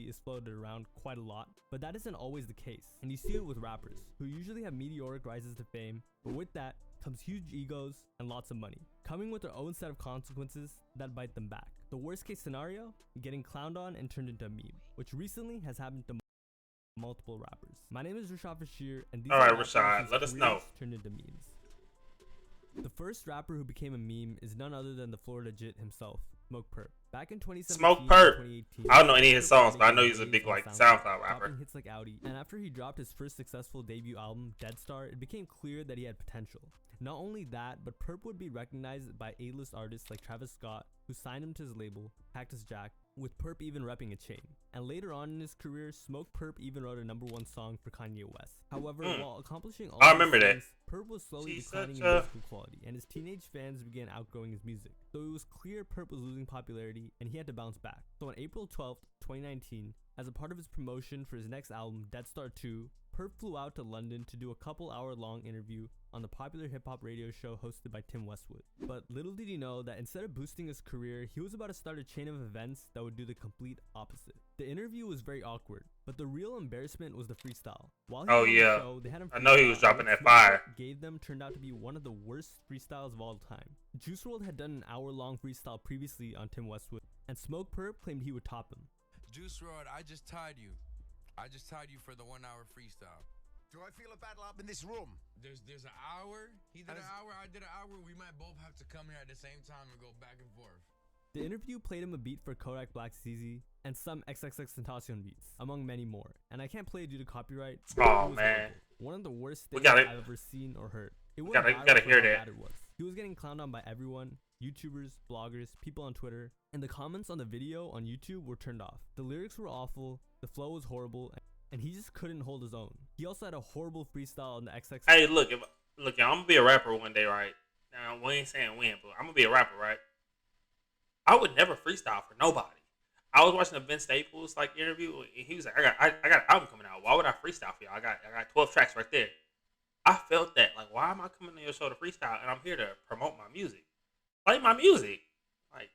is floated around quite a lot, but that isn't always the case, and you see it with rappers, who usually have meteoric rises to fame, but with that comes huge egos and lots of money, coming with their own set of consequences that bite them back. The worst case scenario, getting clowned on and turned into a meme, which recently has happened to multiple rappers. My name is Rashad Bashir, and these are Rashad, let us know. Turned into memes. The first rapper who became a meme is none other than the Florida Jit himself, Smoke Perp. Back in 2017 Smoke Perp. 2018, I don't know any of his songs, but I know he's a big like SoundCloud rapper. Dropping hits like Audi, and after he dropped his first successful debut album, Dead Star, it became clear that he had potential. Not only that, but Perp would be recognized by A-list artists like Travis Scott, who signed him to his label, Cactus Jack, with Perp even repping a chain. And later on in his career, Smoke Perp even wrote a #1 song for Kanye West. However, while accomplishing all these things, Perp was slowly declining in musical quality, and his teenage fans began outgrowing his music. So it was clear Perp was losing popularity, and he had to bounce back. So on April 12th, 2019, as a part of his promotion for his next album, Dead Star 2, Perp flew out to London to do a couple-hour-long interview on the popular hip-hop radio show hosted by Tim Westwood. But little did he know that instead of boosting his career, he was about to start a chain of events that would do the complete opposite. The interview was very awkward, but the real embarrassment was the freestyle. While he was on the show, they had him I know he was dropping that fire. Gave them turned out to be one of the worst freestyles of all time. Juice WRLD had done an hour-long freestyle previously on Tim Westwood, and Smoke Perp claimed he would top him. Juice WRLD, I just tied you. I just tied you for the 1 hour freestyle. Do I feel a battle up in this room? There's an hour. He did an hour. I did an hour. We might both have to come here at the same time and go back and forth. The interview played him a beat for Kodak Black's Easy and some XXXTentacion beats, among many more. And I can't play it due to copyright. Oh man, one of the worst things I've ever seen or heard. It was gotta hear that. It was. He was getting clowned on by everyone. YouTubers, bloggers, people on Twitter, and the comments on the video on YouTube were turned off. The lyrics were awful, the flow was horrible, and he just couldn't hold his own. He also had a horrible freestyle on the XX. Hey, look, I'm gonna be a rapper one day, right? Now we ain't saying when, but I'm gonna be a rapper, right? I would never freestyle for nobody. I was watching a Ben Staples like interview, and he was like, "I got an album coming out. Why would I freestyle for y'all? I got 12 tracks right there." I felt that, like, why am I coming to your show to freestyle? And I'm here to promote my music. Play my music. Like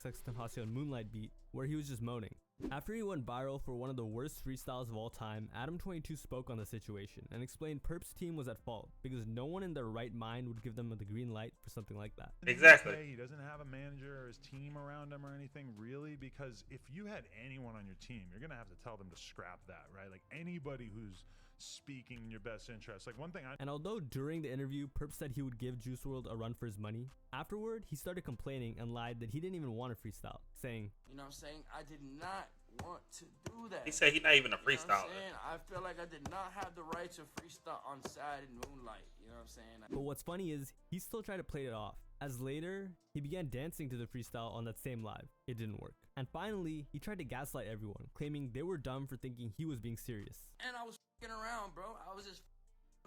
XXXTentacion Moonlight beat, where he was just moaning. After he went viral for one of the worst freestyles of all time, Adam22 spoke on the situation and explained Perp's team was at fault because no one in their right mind would give them the green light for something like that. Exactly. He doesn't have a manager or his team around him or anything, really, because if you had anyone on your team, you're going to have to tell them to scrap that, right? Like anybody who's speaking in your best interest. Like one thing And although during the interview Perp said he would give Juice WRLD a run for his money, afterward he started complaining and lied that he didn't even want to freestyle, saying, "You know what I'm saying? I did not want to do that." He said he's not even a freestyler. You know what I'm saying? I feel like I did not have the right to freestyle on Saturday Moonlight. You know what I'm saying? But what's funny is he still tried to play it off, as later he began dancing to the freestyle on that same live. It didn't work. And finally, he tried to gaslight everyone, claiming they were dumb for thinking he was being serious. And I was f***ing around, bro. I was just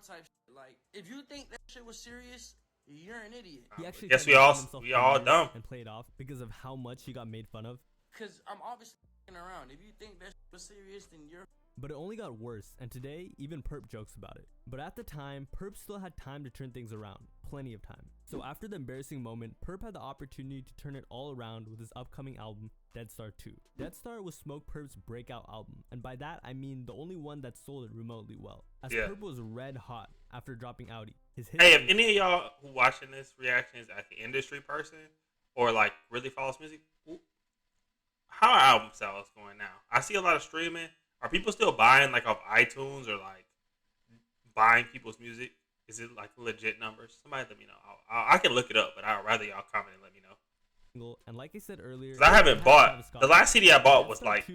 type shit. Like, if you think that shit was serious, you're an idiot. He actually guess we all dumb and played off because of how much he got made fun of. Cause I'm obviously f***ing around. If you think that shit was serious, then you're. But it only got worse, and today, even Perp jokes about it. But at the time, Perp still had time to turn things around. Plenty of time. So after the embarrassing moment, Perp had the opportunity to turn it all around with his upcoming album, Dead Star 2. Dead Star was Smoke Perp's breakout album, and by that I mean the only one that sold it remotely well, as Perp was red hot after dropping Audi. Hey, if any of y'all who watching this reaction is like an industry person, or like really follows music, how are album sales going now? I see a lot of streaming. Are people still buying like off iTunes or like buying people's music? Is it like legit numbers? Somebody let me know. I can look it up, but I'd rather y'all comment and let me know. And like I said earlier, I haven't bought the last CD I bought was like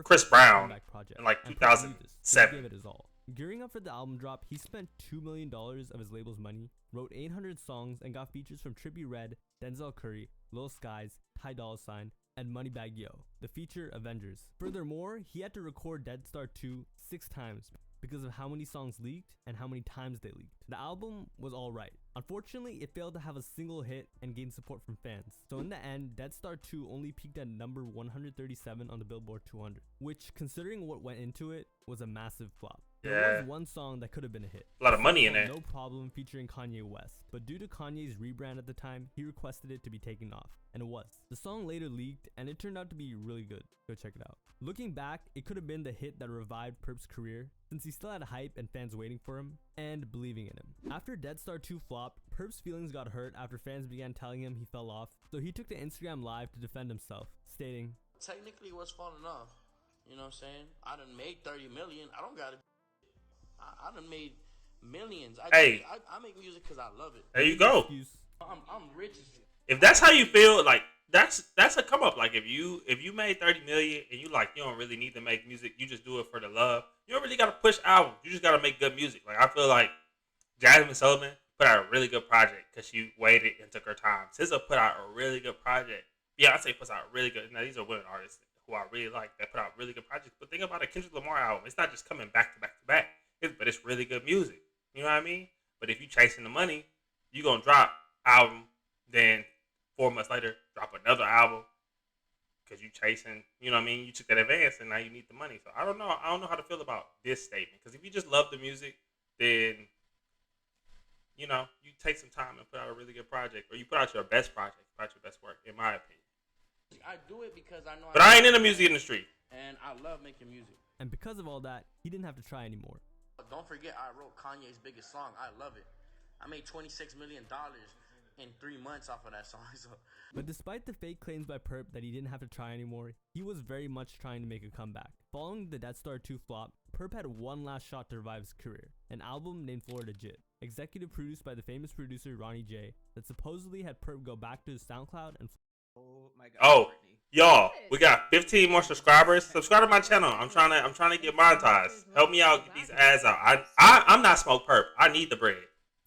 Chris Brown in like 2007. Gave it his all. Gearing up for the album drop, he spent $2 million of his label's money, wrote 800 songs, and got features from Trippie Redd, Denzel Curry, Lil Skies, Ty Dolla $ign, and Moneybagg Yo, the feature Avengers. Furthermore, he had to record Dead Star 2 6 times because of how many songs leaked and how many times they leaked. The album was alright. Unfortunately, it failed to have a single hit and gain support from fans. So in the end, Dead Star 2 only peaked at number 137 on the Billboard 200, which, considering what went into it, was a massive flop. There Yeah. was one song that could have been a hit. A lot of money in Called there. No Problem featuring Kanye West, but due to Kanye's rebrand at the time, he requested it to be taken off, and it was. The song later leaked, and it turned out to be really good. Go check it out. Looking back, it could have been the hit that revived Perp's career, since he still had hype and fans waiting for him, and believing in him. After Dead Star 2 flopped, Perp's feelings got hurt after fans began telling him he fell off, so he took to Instagram Live to defend himself, stating, Technically, what's falling off? You know what I'm saying? I done made 30 million. I don't gotta. I done made millions. I make music because I love it. There you go. excuse. I'm rich. If that's how you feel, like that's a come up. Like if you made 30 million and you don't really need to make music, you just do it for the love. You don't really gotta push albums. You just gotta make good music. Like I feel like Jasmine Sullivan put out a really good project because she waited and took her time. SZA put out a really good project. Beyonce puts out really good. Now these are women artists who I really like that put out really good projects. But think about a Kendrick Lamar album. It's not just coming back to back to back. But it's really good music. You know what I mean? But if you chasing the money, you gonna drop album, then 4 months later drop another album because you chasing. You know what I mean? You took that advance and now you need the money. So I don't know. I don't know how to feel about this statement because if you just love the music, then you take some time and put out a really good project, or you put out your best project, put out your best work. In my opinion. I do it because I know. But I ain't in the music industry. And I love making music. And because of all that, he didn't have to try anymore. Don't forget, I wrote Kanye's biggest song. I love it. I made $26 million in 3 months off of that song. So. But despite the fake claims by Perp that he didn't have to try anymore, he was very much trying to make a comeback. Following the Death Star 2 flop, Perp had one last shot to revive his career, an album named Florida Jit, executive produced by the famous producer Ronnie J, that supposedly had Perp go back to his SoundCloud and Oh my God. Oh, Brittany. y'all, we got 15 more subscribers. Subscribe to my channel. I'm trying to get monetized. Help me out, get these ads out. I'm not Smoke Perp. I need the bread.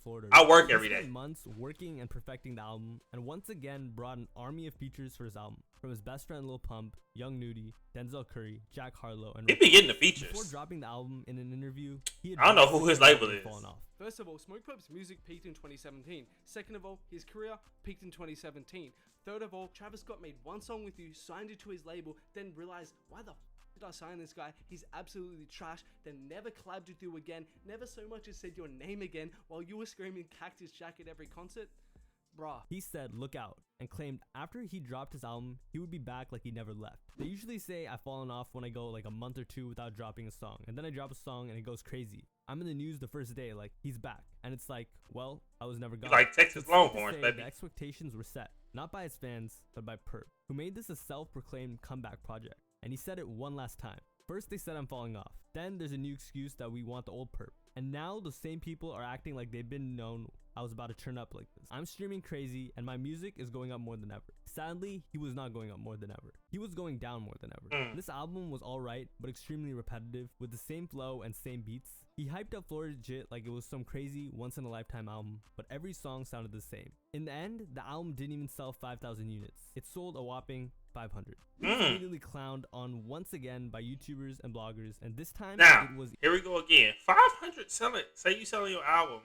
Florida. I work He every spent day. months working and perfecting the album, and once again brought an army of features for his album, from his best friend Lil Pump, Young Nudie, Denzel Curry, Jack Harlow, and He be getting the Before features. dropping the album in an interview, he I don't know admitted who his that he label had is. fallen off. First of all, Smoke Purp's music peaked in 2017. Second of all, his career peaked in 2017. Third of all, Travis Scott made one song with you, signed you to his label, then realized, why the f did I sign this guy? He's absolutely trash. Then never collabed with you again, never so much as said your name again while you were screaming Cactus Jack at every concert. Bruh. He said, "Look out," and claimed after he dropped his album, he would be back like he never left. They usually say I've fallen off when I go like a month or two without dropping a song, and then I drop a song and it goes crazy. I'm in the news the first day, like, he's back. And it's like, well, I was never gone. like Texas So it's safe to Longhorns, say baby. The expectations were set, not by his fans, but by Perp, who made this a self-proclaimed comeback project. And he said it one last time. First they said I'm falling off. Then there's a new excuse that we want the old Perp. And now the same people are acting like they've been known I was about to turn up like this. I'm streaming crazy and my music is going up more than ever. Sadly, he was not going up more than ever. He was going down more than ever. This album was alright, but extremely repetitive, with the same flow and same beats. He hyped up Florida Jit like it was some crazy once-in-a-lifetime album, but every song sounded the same. In the end, the album didn't even sell 5,000 units. It sold a whopping 500. He was immediately clowned on once again by YouTubers and bloggers, and this time Now, it was here we go again. 500 selling. Say you selling your album.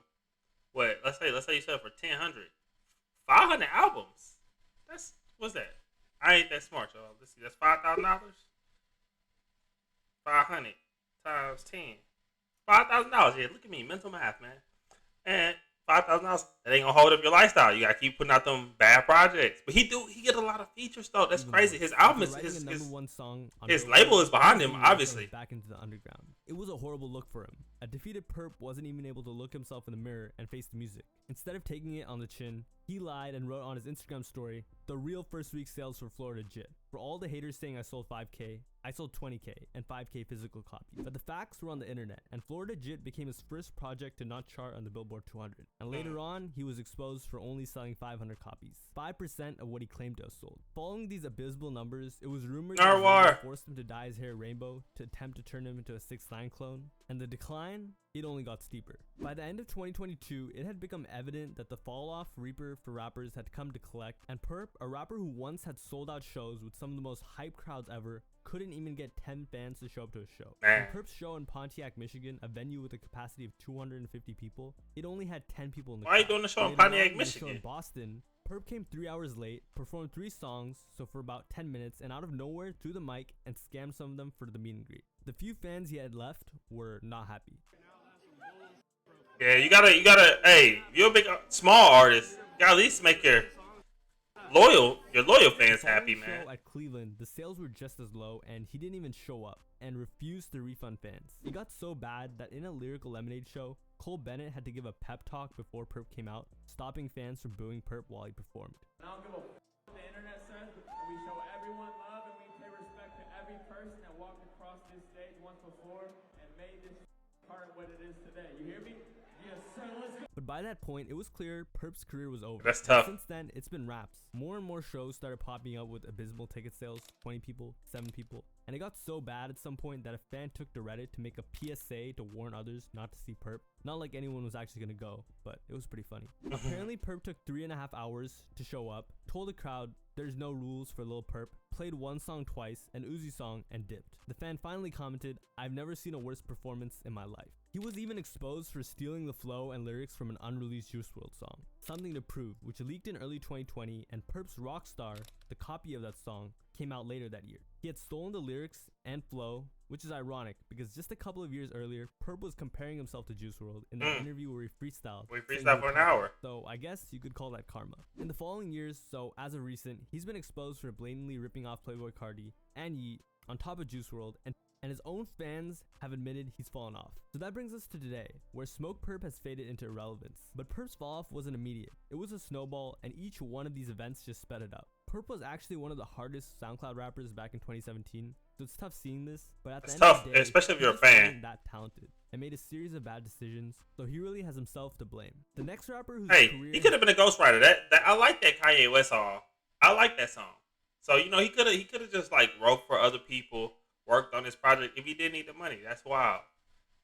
What? Let's say you sell it for 1,000. 500 albums. What's that? I ain't that smart, y'all. Let's see. That's $5,000. 500 times 10. $5,000. Yeah, look at me, mental math, man. And $5,000. That ain't gonna hold up your lifestyle. You gotta keep putting out them bad projects. But he get a lot of features though. That's crazy. His album is writing a number one song on his Billboard, label is behind him, he went from obviously. back into the underground. It was a horrible look for him. A defeated Perp wasn't even able to look himself in the mirror and face the music. Instead of taking it on the chin, he lied and wrote on his Instagram story, "The real first week sales for Florida Jit. For all the haters saying I sold 5K, I sold 20K and 5K physical copies." But the facts were on the internet, and Florida Jit became his first project to not chart on the Billboard 200. And later on, he was exposed for only selling 500 copies, 5% of what he claimed to have sold. Following these abysmal numbers, it was rumored that his Narwhal. label forced him to dye his hair rainbow to attempt to turn him into a 6ix9ine clone. And the decline, it only got steeper. By the end of 2022, it had become evident that the fall-off reaper for rappers had come to collect, and Perp, a rapper who once had sold out shows with some of the most hype crowds ever, couldn't even get 10 fans to show up to a show. Man. In Perp's show in Pontiac, Michigan, a venue with a capacity of 250 people, it only had 10 people in the Why are you crowd. doing the show in Later on, Pontiac, in the show in Michigan? Boston, Perp came 3 hours late, performed 3 songs, so for about 10 minutes, and out of nowhere threw the mic and scammed some of them for the meet and greet. The few fans he had left were not happy. Yeah, you gotta. Hey, if you're a big small artist, you gotta at least make your loyal fans happy, man. Show at Cleveland, the sales were just as low, and he didn't even show up and refused to refund fans. It got so bad that in a Lyrical Lemonade show, Cole Bennett had to give a pep talk before Perp came out, stopping fans from booing Perp while he performed. I don't give a what the internet says. We show everyone love and we pay respect to every person that walked across this stage once before and made this part what it is today. You hear me? Yes, sir. Let's go. But by that point, it was clear Perp's career was over. That's tough. Since then, it's been raps. More and more shows started popping up with abysmal ticket sales, 20 people, 7 people, and it got so bad at some point that a fan took to Reddit to make a PSA to warn others not to see Perp. Not like anyone was actually gonna go, but it was pretty funny. Apparently, Perp took 3.5 hours to show up, told the crowd there's no rules for Lil Perp, played one song twice, an Uzi song, and dipped. The fan finally commented, "I've never seen a worse performance in my life." He was even exposed for stealing the flow and lyrics from an unreleased Juice WRLD song, Something to Prove, which leaked in early 2020, and Perp's Rockstar, the copy of that song, came out later that year. He had stolen the lyrics and flow, which is ironic because just a couple of years earlier, Perp was comparing himself to Juice WRLD in that interview where he freestyled. We freestyled for an hour. So I guess you could call that karma. In the following years, so as of recent, he's been exposed for blatantly ripping off Playboi Carti and Yeet on top of Juice WRLD, and his own fans have admitted he's fallen off. So that brings us to today, where Smoke Perp has faded into irrelevance. But Perp's fall off wasn't immediate. It was a snowball, and each one of these events just sped it up. Perp was actually one of the hardest SoundCloud rappers back in 2017, so it's tough seeing this, but at the end of the day, especially if you're a he just fan. wasn't that talented and made a series of bad decisions, so he really has himself to blame. The next rapper whose Hey, career he could have been a ghostwriter. That I like that Kanye West song. I like that song. So he could have just like wrote for other people, worked on his project if he didn't need the money. That's wild.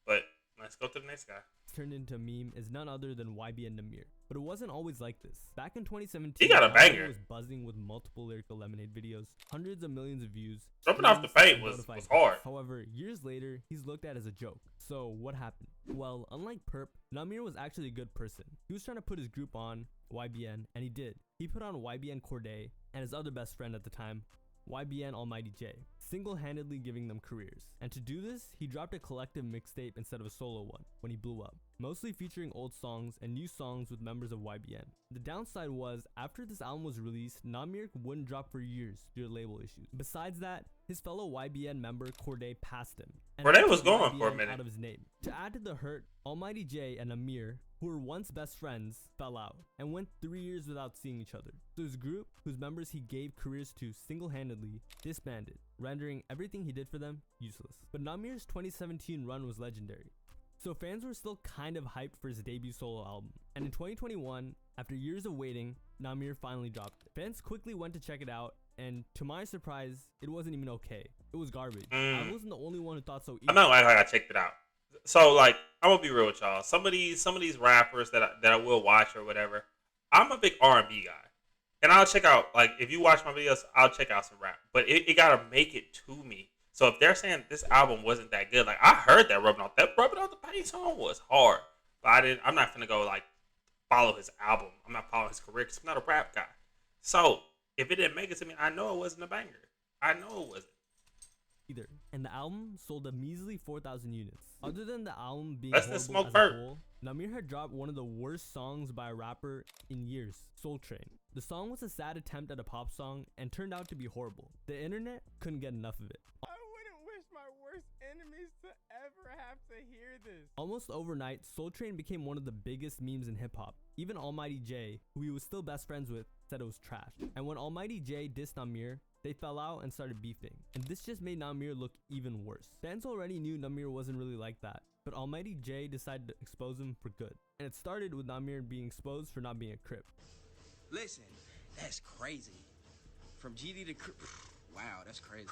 But let's go to the next guy. turned into a meme is none other than YBN Namir. But it wasn't always like this. Back in 2017, he got a banger. was buzzing with multiple Lyrical Lemonade videos, hundreds of millions of views. Jumping off the paint was hard. However, years later, he's looked at as a joke. So what happened? Well, unlike Perp, Namir was actually a good person. He was trying to put his group on, YBN, and he did. He put on YBN Corday and his other best friend at the time, YBN Almighty J, single-handedly giving them careers. And to do this, he dropped a collective mixtape instead of a solo one when he blew up, mostly featuring old songs and new songs with members of YBN. The downside was, after this album was released, Namir wouldn't drop for years due to label issues. Besides that, his fellow YBN member Corday passed him. And Corday was took gone YBN for a minute. out of his name. To add to the hurt, Almighty J and Namir, who were once best friends, fell out and went 3 years without seeing each other. So his group, whose members he gave careers to single-handedly, disbanded, rendering everything he did for them useless. But Namir's 2017 run was legendary, so fans were still kind of hyped for his debut solo album. And in 2021, after years of waiting, Namir finally dropped it. Fans quickly went to check it out, and to my surprise, it wasn't even okay. It was garbage. I wasn't the only one who thought so either. I'm not like I checked it out. So like, I'm gonna be real with y'all. Some of these rappers that I will watch or whatever, I'm a big R&B guy, and I'll check out, like, if you watch my videos, I'll check out some rap. But it gotta make it to me. So if they're saying this album wasn't that good, like, I heard that Rubbing Off the Paint song was hard, but I'm not gonna go like follow his album. I'm not following his career because I'm not a rap guy. So if it didn't make it to me, I know it wasn't a banger. I know it wasn't. Either. And the album sold a measly 4,000 units. Other than the album being Less horrible than Smoke as a Perp. whole, Namir had dropped one of the worst songs by a rapper in years, Soul Train. The song was a sad attempt at a pop song and turned out to be horrible. The internet couldn't get enough of it. I wouldn't wish my worst enemies to ever have to hear this. Almost overnight, Soul Train became one of the biggest memes in hip-hop. Even Almighty J, who he was still best friends with, said it was trash. And when Almighty J dissed Namir, they fell out and started beefing. And this just made Namir look even worse. Fans already knew Namir wasn't really like that, but Almighty J decided to expose him for good. And it started with Namir being exposed for not being a Crip. Listen, that's crazy. From GD to Crip, wow, that's crazy.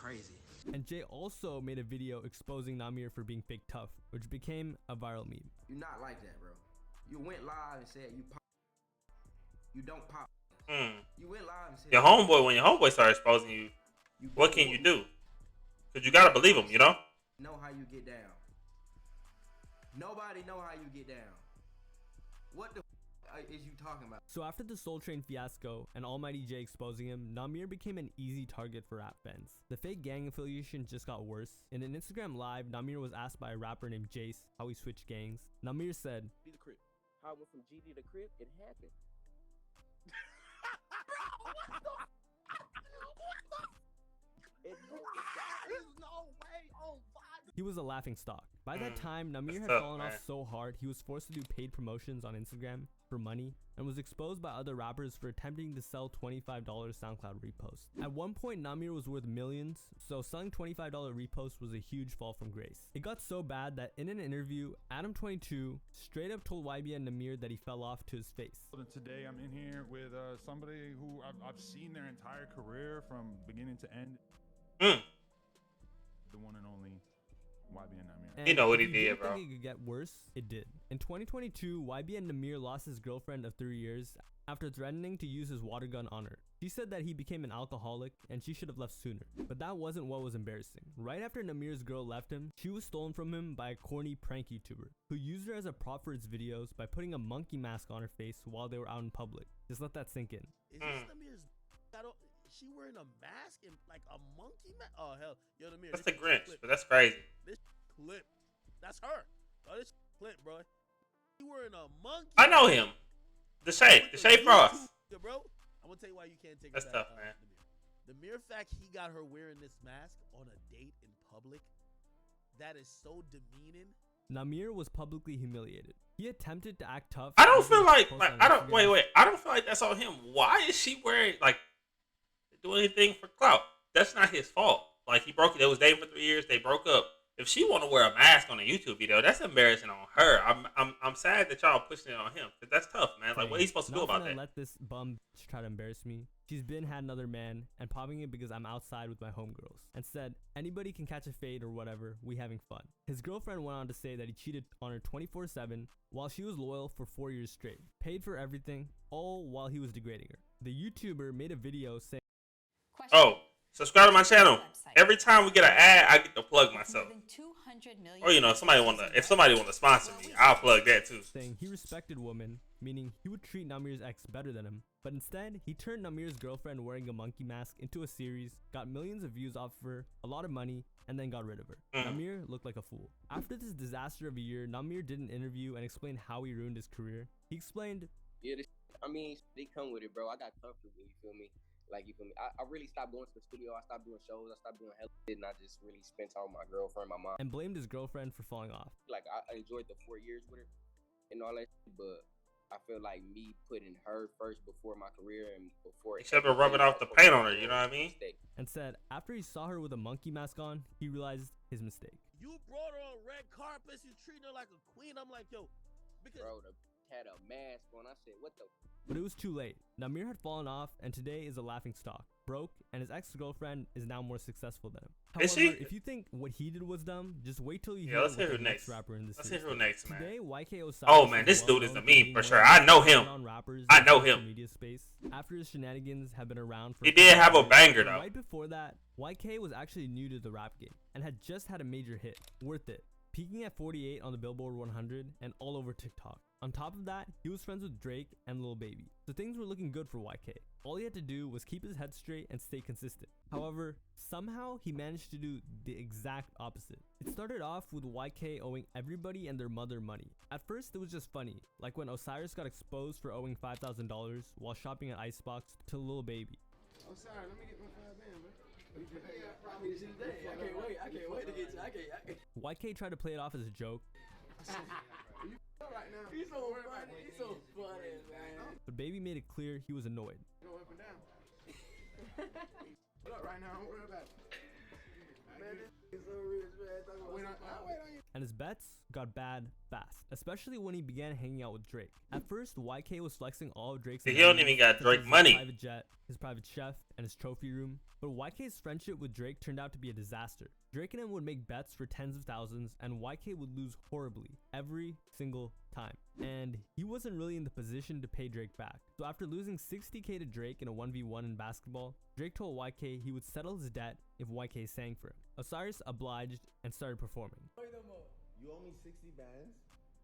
And Jay also made a video exposing Namir for being fake tough, which became a viral meme. You're not like that, bro. You went live and said you pop. You don't pop. You went live and said When your homeboy started exposing you, what can you do? Because you gotta believe him, you know? Know how you get down. Nobody know how you get down. What the is you talking about? So after the Soul Train fiasco and Almighty J exposing him, Namir became an easy target for rap fans. The fake gang affiliation just got worse. In an Instagram live, Namir was asked by a rapper named Jace how he switched gangs. Namir said, "Be the crib. How I went from GD to crib, it happened." Bro, what the? There's no way on God. He was a laughing stock. By that time, Namir had tough, fallen man. off so hard he was forced to do paid promotions on Instagram for money and was exposed by other rappers for attempting to sell $25 SoundCloud reposts. At one point, Namir was worth millions, so selling $25 reposts was a huge fall from grace. It got so bad that in an interview, Adam22 straight up told YB and Namir that he fell off to his face. Today I'm in here with somebody who I've seen their entire career from beginning to end. The one and only YB and Namir. And you know what he if you did, didn't bro. think it could get worse, it did. In 2022, YB and Namir lost his girlfriend of 3 years after threatening to use his water gun on her. She said that he became an alcoholic and she should have left sooner. But that wasn't what was embarrassing. Right after Namir's girl left him, she was stolen from him by a corny prank YouTuber who used her as a prop for his videos by putting a monkey mask on her face while they were out in public. Just let that sink in. Is this Namir's? She wearing a mask and like a monkey mask? Oh hell, yo Namir. That's the Grinch, but that's crazy. This clip, that's her. Oh, this clip, bro. She wearing a monkey. I know him. The Shay Frost. Yeah, bro. I'm gonna tell you why you can't take. That's it tough, back, man. The mere fact he got her wearing this mask on a date in public, that is so demeaning. Namir was publicly humiliated. He attempted to act tough. I don't feel like I don't wait. I don't feel like that's on him. Why is she wearing like do anything for clout? That's not his fault. Like he broke it. They was dating for 3 years. They broke up. If she want to wear a mask on a YouTube video, that's embarrassing on her. I'm sad that y'all pushing it on him because that's tough, man. Like what are you supposed to do about that? Let this bum try to embarrass me. She's had another man and popping it because I'm outside with my homegirls and said anybody can catch a fade or whatever. We having fun. His girlfriend went on to say that he cheated on her 24/7 while she was loyal for 4 years straight, paid for everything, all while he was degrading her. The YouTuber made a video saying, "Oh, subscribe to my channel. Every time we get an ad, I get to plug myself. Or you know, if somebody want to sponsor me, I'll plug that too." Saying he respected women, meaning he would treat Namir's ex better than him. But instead, he turned Namir's girlfriend wearing a monkey mask into a series, got millions of views off of her, a lot of money, and then got rid of her. Namir looked like a fool. After this disaster of a year, Namir did an interview and explained how he ruined his career. He explained, "Yeah, they come with it, bro. I got comfortable. You feel me? Like, you feel me? I really stopped going to the studio. I stopped doing shows. I stopped doing hell shit, and I just really spent time with my girlfriend, my mom. And blamed his girlfriend for falling off. Like, I enjoyed the 4 years with her and all that shit, but I feel like me putting her first before my career and before... You should have been rubbing off the paint on her, you know what I mean? And said after he saw her with a monkey mask on, he realized his mistake. You brought her on red carpets. You treated her like a queen. I'm like, yo, because... Bro, had a mask on. I said, what the... But it was too late. Namir had fallen off and today is a laughing stock, broke, and his ex-girlfriend is now more successful than him. However, Is she? if you think what he did was dumb, just wait till you Yeah, hear let's what hear the who next next. rapper in this Let's series hear who did. next, man. Today, YK Osiris Oh man, this dude is the meme for sure. I know him. I know him. Media space. After his shenanigans have been around for He did have a banger though. Right before that, YK was actually new to the rap game and had just had a major hit, Worth It, peaking at 48 on the Billboard 100 and all over TikTok. On top of that, he was friends with Drake and Lil Baby, so things were looking good for YK. All he had to do was keep his head straight and stay consistent. However, somehow he managed to do the exact opposite. It started off with YK owing everybody and their mother money. At first, it was just funny, like when Osiris got exposed for owing $5,000 while shopping at Icebox to Lil Baby. I'm sorry, let me get my 5 band, man. I can't wait to get you. YK tried to play it off as a joke, Right now. He's so funny. He's so funny, man. but Baby made it clear he was annoyed. Go up and down. What up right now? Don't worry about it. Man, this is so rich, man. I'll wait on you. And his bets got bad fast, especially when he began hanging out with Drake. At first, YK was flexing all of Drake's He don't even got such Drake as his money. private jet, his private chef, and his trophy room. But YK's friendship with Drake turned out to be a disaster. Drake and him would make bets for tens of thousands, and YK would lose horribly every single time. And he wasn't really in the position to pay Drake back. So after losing 60K to Drake in a 1v1 in basketball, Drake told YK he would settle his debt if YK sang for him. Osiris obliged and started performing. You owe me 60 bands,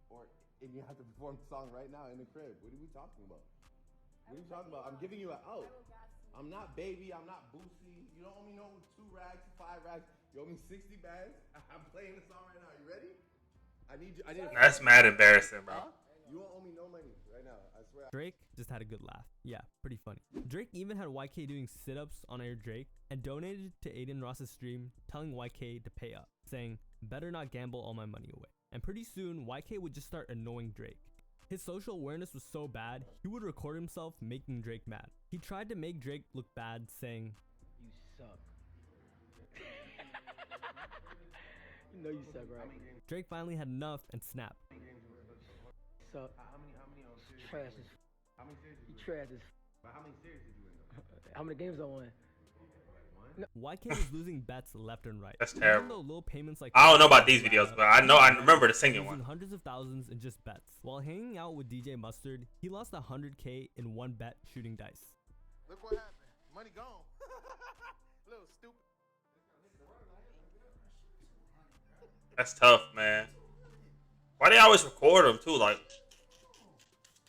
or and you have to perform the song right now in the crib. What are we talking about? What are you talking about? I'm giving you an out. I'm not Baby. I'm not Boosie. You don't owe me no 2 rags, 5 rags. You owe me 60 bands. I'm playing the song right now. You ready? I need you. That's mad embarrassing, bro. Huh? You won't owe me no money right now. I swear. Drake just had a good laugh. Yeah, pretty funny. Drake even had YK doing sit-ups on Air Drake and donated to Aiden Ross's stream, telling YK to pay up, saying, "Better not gamble all my money away." And pretty soon, YK would just start annoying Drake. His social awareness was so bad, he would record himself making Drake mad. He tried to make Drake look bad, saying, "You suck." You know you suck, right? Drake finally had enough and snapped. Suck. Trash as You trash as How many series did you win? How many games I won? YK was losing bets left and right. That's terrible. Even though little payments like I don't know about these videos, but I remember the singing one. Hundreds of thousands in just bets. While hanging out with DJ Mustard, he lost $100K in one bet shooting dice. Look what happened. Money gone. Little stupid. That's tough, man. Why they always record them too? Like,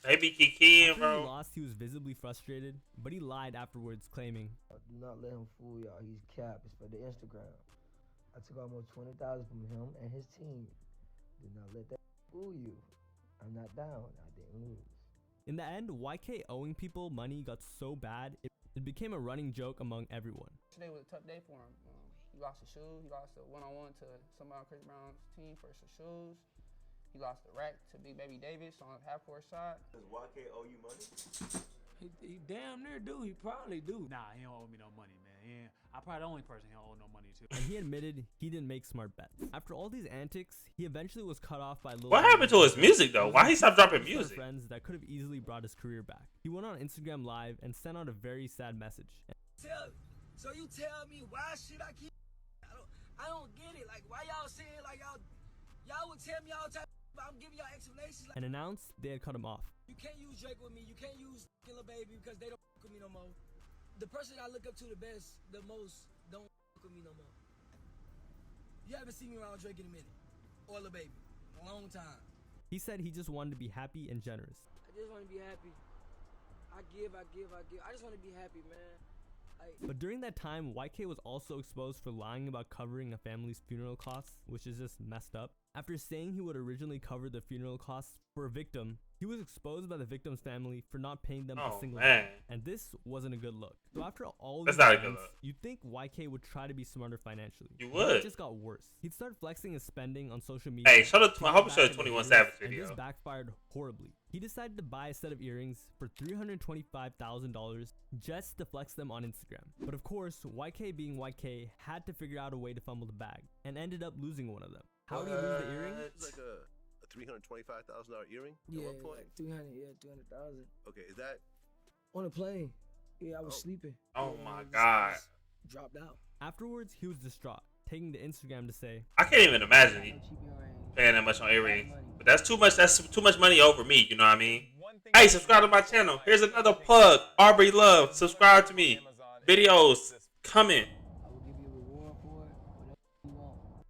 they be kikiing, After bro. he lost, he was visibly frustrated, but he lied afterwards, claiming, Do not let him fool y'all. He's cap. It's for the Instagram. I took almost 20,000 from him and his team. Do not let that fool you. I'm not down. I didn't lose. In the end, YK owing people money got so bad, it became a running joke among everyone. Today was a tough day for him. He lost his shoes. He lost a one-on-one to somebody on Chris Brown's team for some shoes. He lost the rack to Big Baby Davis on the half-court side. Does YK owe you money? He damn near do. He probably do. Nah, he don't owe me no money, man. Yeah, I'm probably the only person he don't owe no money to. And he admitted he didn't make smart bets. After all these antics, he eventually was cut off by Lil What happened to his music though? Why he stopped dropping music? Friends that could have easily brought his career back. He went on Instagram Live and sent out a very sad message. So you tell me why should I keep? I don't get it. Like why y'all saying like y'all would tell me all the time. But I'm giving y'all explanations. And announced they had cut him off. You can't use Drake with me. You can't use Killer Baby because they don't with me no more. The person I look up to the best, the most, don't with me no more. You haven't seen me around Drake in a minute. Or Lil Baby. A long time. He said he just wanted to be happy and generous. I just want to be happy. I give. I just want to be happy, man. But during that time, YK was also exposed for lying about covering a family's funeral costs, which is just messed up. After saying he would originally cover the funeral costs for a victim, he was exposed by the victim's family for not paying them a single man. And this wasn't a good look. So after all That's these not a good events, look. you'd think YK would try to be smarter financially. You But would. It just got worse. He'd start flexing his spending on social media. Hey, I hope you show the back 21 in Savage and video. this backfired horribly. He decided to buy a set of earrings for $325,000 just to flex them on Instagram. But of course, YK being YK had to figure out a way to fumble the bag and ended up losing one of them. How did he lose the earring? It's like a $325,000 earring Yeah, at one point? like 300, yeah, 200,000. Okay, is that On a plane. Yeah, I was sleeping. Oh Yeah, my I just God. dropped out. Afterwards, he was distraught, taking to Instagram to say, I can't even imagine he paying that much on earrings. But that's too much. That's too much money over me. You know what I mean? Hey, subscribe to my channel. Here's another plug. Aubrey Love. Subscribe to me. Videos coming.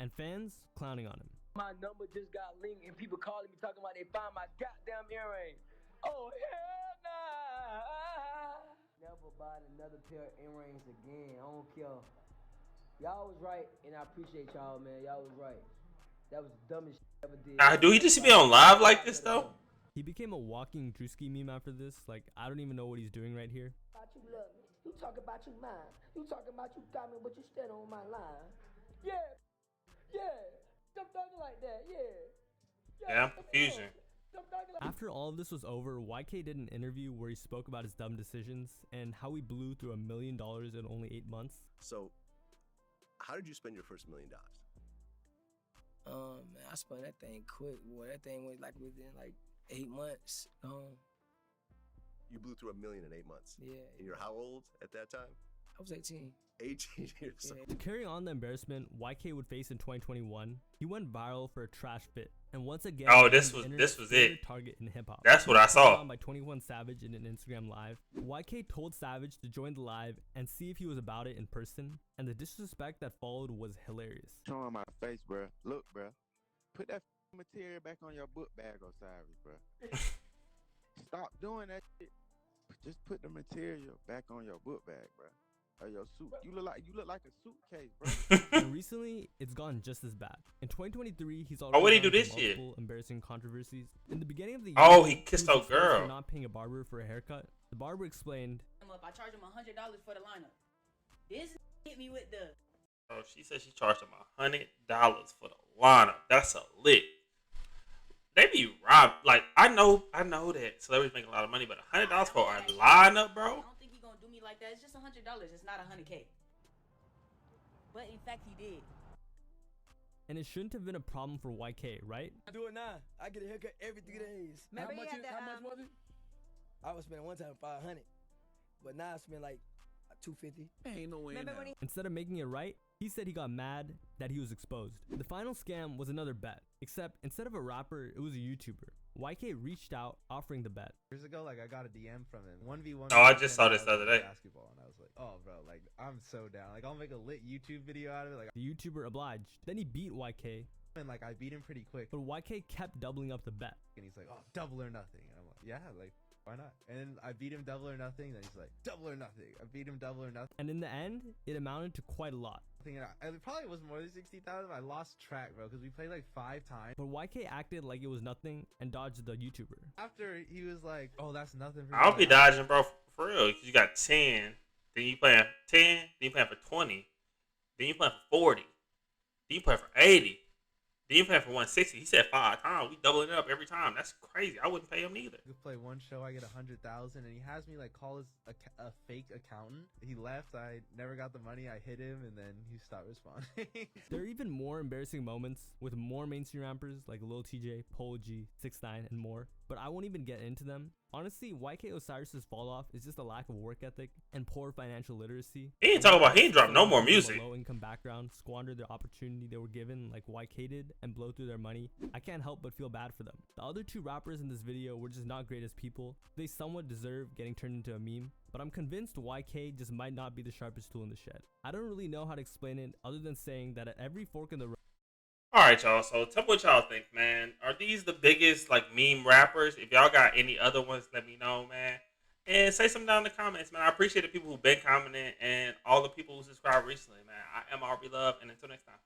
and fans clowning on him. My number just got linked and people calling me talking about they found my goddamn earring. Oh, hell nah. Never buy another pair of earrings again. I don't care. Y'all was right, and I appreciate y'all, man. Y'all was right. That was the dumbest shit I ever did. Do he just be on live like this though? He became a walking Drewski meme after this. Like, I don't even know what he's doing right here. About you love me. You talk about you mine. You talking about you got me, but you stand on my line. Yeah. Stop talking like that. Yeah, I'm confusion. After all of this was over, YK did an interview where he spoke about his dumb decisions and how he blew through $1 million in only 8 months. So, how did you spend your first $1 million? Man, I spent that thing quick, boy. That thing went like within like 8 months. You blew through $1 million in 8 months. Yeah. And you're how old at that time? I was 18. 18 years old. To carry on the embarrassment YK would face in 2021, he went viral for a trash fit, and once again, this became the was internet's it. favorite target in hip hop. That's what I saw. By 21 Savage in an Instagram live, YK told Savage to join the live and see if he was about it in person, and the disrespect that followed was hilarious. Showing my face, bro. Look, bro. Put that material back on your book bag, Osiris, bro. Stop doing that shit. Just put the material back on your book bag, bro. Or your suit. You look like a suitcase, bro. And recently, it's gotten just as bad. In 2023, he's already what'd he do gone this through year? multiple embarrassing controversies. In the beginning of the year, Oh, he kissed was a exposed girl. for not paying a barber for a haircut. The barber explained, I charge him $100 for the lineup. This hit me with the. Oh, she said she charged him $100 for the lineup. That's a lick. They be robbed. Like I know that celebrities make a lot of money, but $100 for a lineup, bro. I don't think he gonna do me like that. It's just $100. It's not $100K. But in fact, he did. and it shouldn't have been a problem for YK, right? I do it now. I get a haircut every 3 days. How much was it? I was spending one time 500, but now I spend like 250. Ain't no way. Instead of making it right, he said he got mad that he was exposed. The final scam was another bet, except instead of a rapper, it was a YouTuber. YK reached out offering the bet. Years ago, like I got a DM from him, 1v1. Oh, I just saw this the other day. Basketball, and I was like, oh, bro, like I'm so down. Like I'll make a lit YouTube video out of it. Like the YouTuber obliged. Then he beat YK, and like I beat him pretty quick. but YK kept doubling up the bet. And he's like, oh, double or nothing. And I'm like, yeah, like why not? And then I beat him double or nothing. Then he's like, double or nothing. I beat him double or nothing. And in the end, it amounted to quite a lot. And it probably was more than 60,000. I lost track, bro, because we played like 5 times. But YK acted like it was nothing and dodged the YouTuber. After he was like, oh, that's nothing for I'll me. be dodging, bro, for real. Cause you got 10, then you playing 10, then you playing for 20, then you playing for 40, then you playing for 80. Then you paying for 160. He said 5 times. We doubling it up every time. That's crazy. I wouldn't pay him neither. You play one show, I get 100,000, and he has me like call his a fake accountant. He left. I never got the money. I hit him, and then he stopped responding. There are even more embarrassing moments with more mainstream rappers like Lil TJ, Polo G, 6ix9ine, and more. But I won't even get into them. Honestly, YK Osiris's fall off is just a lack of work ethic and poor financial literacy. He ain't talking about he ain't dropped no more music. Low income background squandered their opportunity they were given like YK did and blow through their money. I can't help but feel bad for them. The other 2 rappers in this video were just not great as people. They somewhat deserve getting turned into a meme, but I'm convinced YK just might not be the sharpest tool in the shed. I don't really know how to explain it other than saying that at every fork in the road. Alright, y'all. So tell me what y'all think, man. Are these the biggest like meme rappers? If y'all got any other ones, let me know, man. And say something down in the comments, man. I appreciate the people who've been commenting and all the people who subscribed recently, man. I am Aubrey Love, and until next time.